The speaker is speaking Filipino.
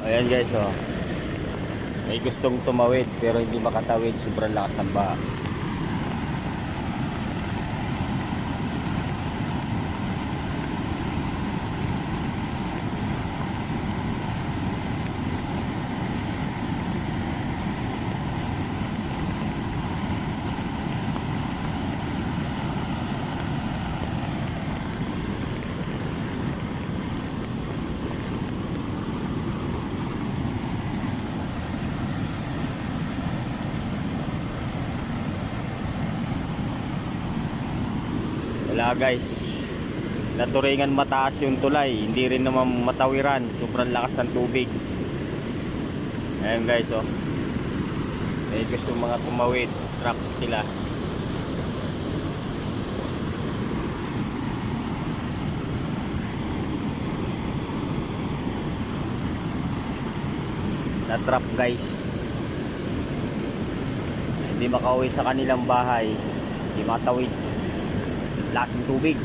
Ayan guys, oh. May gustong tumawid pero hindi makatawid, sobrang lakas ng baha. Wala guys, naturingan mataas yung tulay, hindi rin naman matawiran, sobrang lakas ng tubig. Ayan guys, oh. May gusto mga tumawid, truck sila. Na trap guys, hindi makauwi sa kanilang bahay, hindi makatawid, lakas ng tubig.